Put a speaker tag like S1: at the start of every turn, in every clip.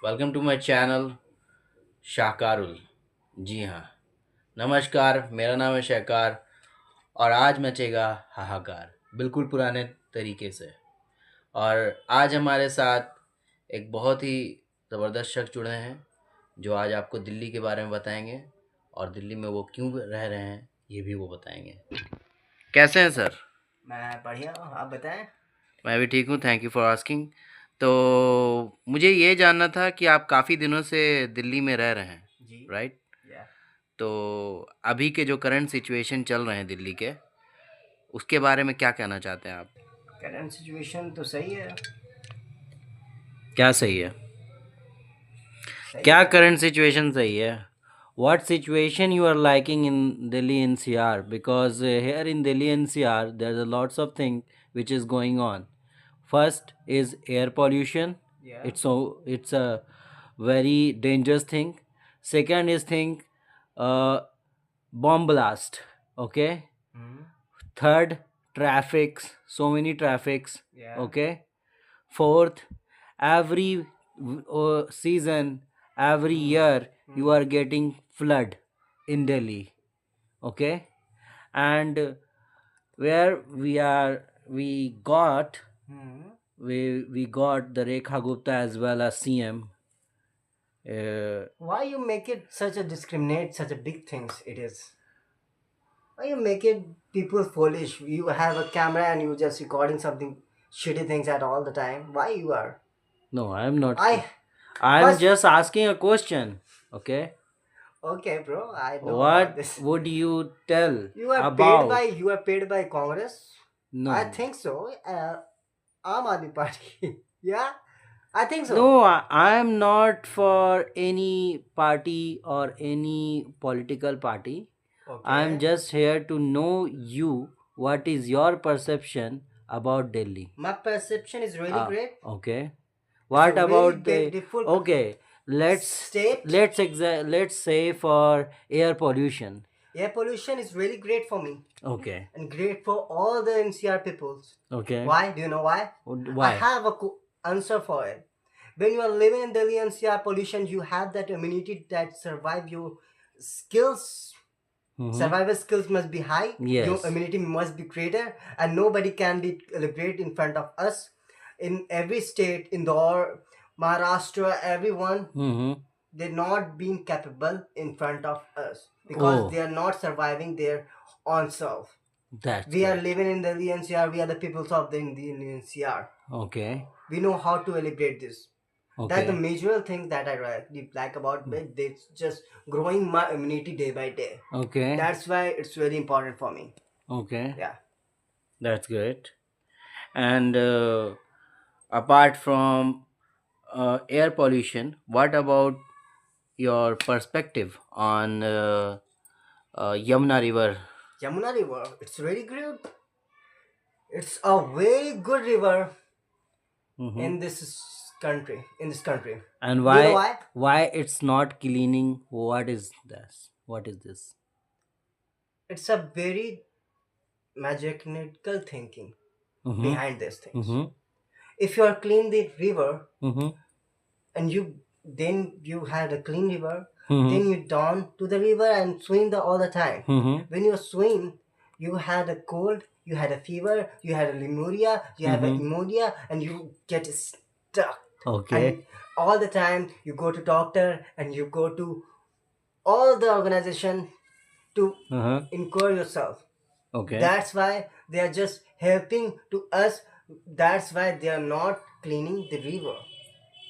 S1: Welcome to my channel शाहकारुल। जी हाँ, नमस्कार। मेरा नाम है शाहकार और आज मचेगा हाहाकार बिल्कुल पुराने तरीके से। और आज हमारे साथ एक बहुत ही ज़बरदस्त शख्स जुड़े हैं जो आज आपको दिल्ली के बारे में बताएंगे और दिल्ली में वो क्यों रह रहे हैं ये भी वो बताएंगे। कैसे हैं सर?
S2: मैं बढ़िया हूँ, आप बताएं।
S1: मैं भी ठीक हूँ, थैंक यू फॉर आस्किंग। तो मुझे ये जानना था कि आप काफ़ी दिनों से दिल्ली में रह रहे हैं,
S2: जी।
S1: राइट?
S2: या
S1: तो अभी के जो करंट सिचुएशन चल रहे हैं दिल्ली के, उसके बारे में क्या कहना चाहते हैं आप?
S2: करंट सिचुएशन तो सही है।
S1: क्या सही है?
S2: सही
S1: क्या
S2: है।
S1: करंट सिचुएशन सही है? What situation you are liking in Delhi NCR? Because here in Delhi NCR, there's a lots of thing which is going on. First is air pollution.
S2: या
S1: It's a very dangerous thing. Second is thing bomb blast. Okay.
S2: Hmm.
S1: Third, traffics. So many traffics.
S2: या
S1: Okay. Fourth, every season, every year, you
S2: hmm.
S1: are getting flood in Delhi. Okay. And where we got
S2: hmm.
S1: we got the Rekha Gupta as well as CM.
S2: Why you make it such a discriminate, such a big things it is? Why you make it people foolish? You have a camera and you just recording something shitty things at all the time. Why you are?
S1: No, I'm not.
S2: I
S1: I'm
S2: first
S1: just asking a question. Okay.
S2: okay, bro. I know about
S1: What
S2: this.
S1: would you tell
S2: You
S1: about?
S2: are paid by Congress. I
S1: No.
S2: think so. Aam Aadmi Party. Yeah, I think so.
S1: No, I'm not for any party or any political party. I'm
S2: Okay.
S1: just here to know you what is your perception about Delhi.
S2: My perception is really great.
S1: Okay.
S2: It's a
S1: What
S2: really
S1: about
S2: big,
S1: the
S2: difficult
S1: okay,
S2: state.
S1: let's say for air pollution.
S2: Air pollution is really great for me
S1: Okay.
S2: and great for all the NCR peoples.
S1: Okay.
S2: Why? Do you know why? I
S1: Why?
S2: have a answer for it. When you are living in Delhi NCR pollution, you have that immunity that survive your skills.
S1: Mm-hmm.
S2: Survival skills must be high. Your
S1: Yes.
S2: immunity must be greater, and nobody can be celebrated in front of us. In every state, Indore, Maharashtra, everyone,
S1: Mm-hmm.
S2: they're not being capable in front of us because
S1: Oh,
S2: they are not surviving their own self.
S1: that's
S2: We are
S1: great.
S2: living in the NCR. We are the peoples of the Indian NCR.
S1: Okay.
S2: We know how to celebrate this. That's the
S1: Okay.
S2: major thing that I really like about it. It's just growing my immunity day by day.
S1: Okay.
S2: That's why it's very important for me.
S1: Okay.
S2: Yeah.
S1: That's great. And apart from air pollution, what about your perspective on Yamuna River?
S2: Yamuna River, it's very good. It's a very good river
S1: Mm-hmm.
S2: in this country. In this country,
S1: And
S2: do you know why?
S1: why it's not cleaning? What is this? What is this?
S2: It's a very magical thinking
S1: Mm-hmm.
S2: behind these things.
S1: Mm-hmm.
S2: If you are clean the river
S1: Mm-hmm.
S2: and you had a clean river,
S1: Mm-hmm.
S2: then you down to the river and swim all the time.
S1: Mm-hmm.
S2: When you swim, you had a cold, you had a fever, you had a pneumonia, you have a
S1: Mm-hmm.
S2: pneumonia, and you get stuck.
S1: Okay.
S2: And all the time you go to doctor and you go to all the organization to
S1: Uh-huh.
S2: incur yourself.
S1: Okay.
S2: That's why they are just helping to us. That's why they are not cleaning the river.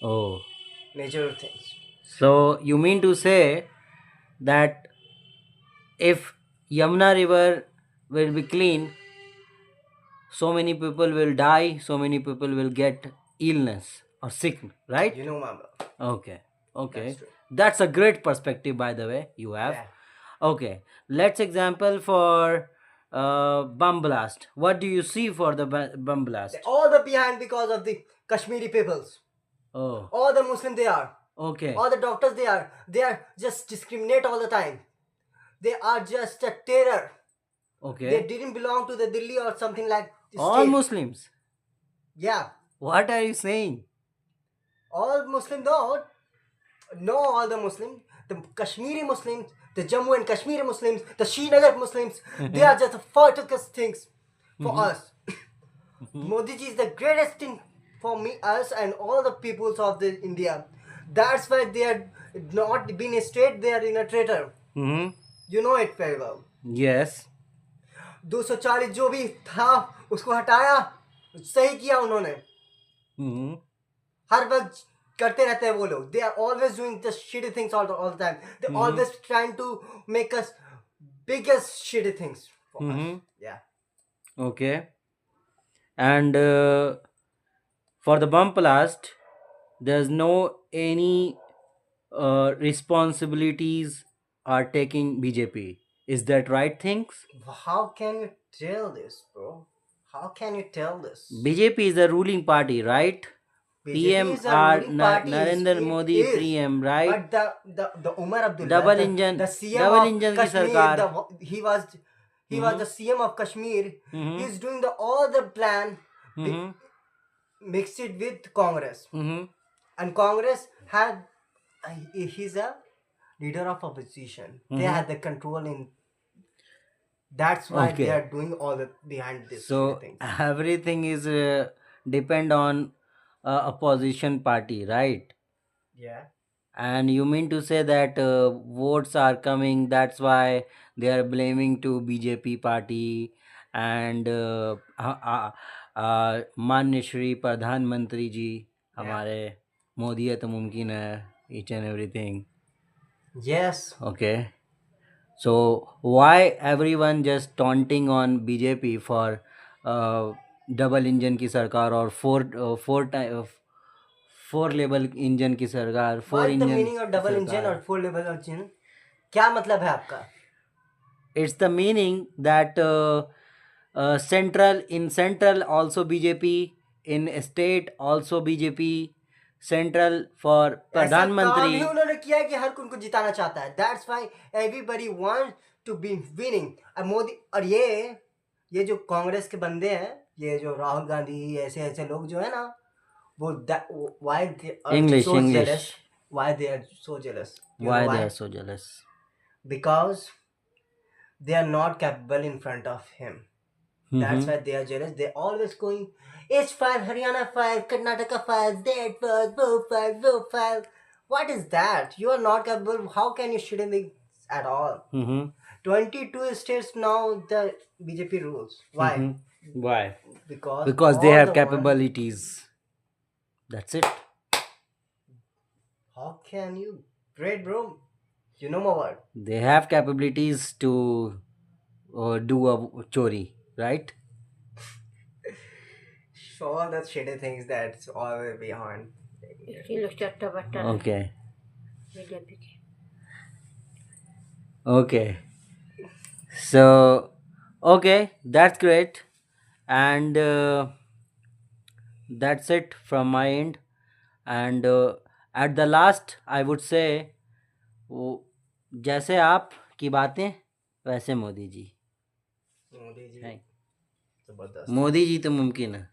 S1: Oh.
S2: Major things.
S1: So you mean to say that if Yamuna River will be clean, so many people will die, so many people will get illness or sick, right?
S2: You know, Mama.
S1: Okay,
S2: That's
S1: okay.
S2: true.
S1: That's a great perspective, by the way, you have.
S2: Yeah.
S1: Okay, let's example for bomb blast. What do you see for the bomb
S2: They
S1: blast?
S2: all the behind because of the Kashmiri peoples.
S1: Oh,
S2: All the Muslim they are.
S1: okay.
S2: All the doctors they are. They are just discriminate all the time. They are just a terror. They
S1: Okay.
S2: didn't belong to the Delhi or something like the
S1: All
S2: state.
S1: Muslims.
S2: Yeah.
S1: What are you saying?
S2: All Muslim though. No, all the Muslims, the Kashmiri Muslims, the Jammu and Kashmiri Muslims, the Srinagar Muslims, they are just the farthest things for us. Modi ji is the greatest thing for me, us, and all the peoples of the India. That's why they are not being a state; they are in a traitor. You know it very well.
S1: Yes.
S2: 240 जो भी था उसको हटाया, सही किया उन्होंने. हर वक्त करते रहते हैं वो लोग. They are always doing the shitty things all the time. They always trying to make us biggest shitty things for us. Yeah.
S1: Okay. And for the bomb blast, there's no any responsibilities are taking BJP. Is that right things?
S2: How can you tell this, bro? How can you tell this?
S1: BJP is the ruling party, right?
S2: BJP
S1: PM
S2: is a
S1: are
S2: ruling party.
S1: Narendra
S2: It
S1: Modi
S2: is.
S1: PM, right?
S2: But the Umar Abdullah,
S1: Double engine,
S2: the CM
S1: double
S2: of
S1: engine की
S2: Kashmir,
S1: सरकार.
S2: he was the CM of Kashmir. He's doing all the plan, mixed it with Congress, and Congress had he's a leader of opposition. They had the control in. That's why they
S1: Okay.
S2: are doing all the behind this
S1: So
S2: things.
S1: everything is depend on opposition party, right?
S2: Yeah.
S1: And you mean to say that votes are coming, that's why they are blaming to BJP party and माननीय श्री प्रधानमंत्री जी हमारे मोदी है तो मुमकिन है each and everything.
S2: Yes.
S1: Okay. So why everyone just taunting on BJP for double engine की सरकार और फोर लेवल इंजन की सरकार,
S2: What is the
S1: engine
S2: meaning of double engine or four level engine? क्या मतलब है आपका?
S1: It's the meaning that central also BJP, in state also BJP, central for
S2: ऐसा काम
S1: प्रधानमंत्री.
S2: ही उन्होंने किया है कि हर कोई उनको जिताना चाहता है. That's why everybody wants to be winning. और मोदी और ये जो कांग्रेस के बंदे हैं, ये जो राहुल गांधी ऐसे ऐसे लोग जो है ना, वो why they are
S1: English,
S2: so
S1: English.
S2: jealous? Why they are so jealous? You
S1: Why
S2: know
S1: they are so jealous?
S2: Because they are not capable in front of him. That's why they are jealous. They're always going, H5, Haryana 5, Karnataka 5, that 5, wo 5, wo 5. What is that? You are not capable. How can you shouldn't be at all? 22 states now the BJP rules. Why?
S1: Why?
S2: Because
S1: they
S2: all
S1: have
S2: the
S1: capabilities. That's it.
S2: How can you? Great, bro. You know my word.
S1: They have capabilities to do a chori, right?
S2: Show all the shitty things that's all behind.
S1: Okay. Okay. So, okay, that's great. And that's it from my end. And at the last, I would say, वो जैसे आप की बातें वैसे मोदी जी.
S2: मोदी जी
S1: हैं.
S2: जबरदस्त.
S1: मोदी जी तो मुमकिन है.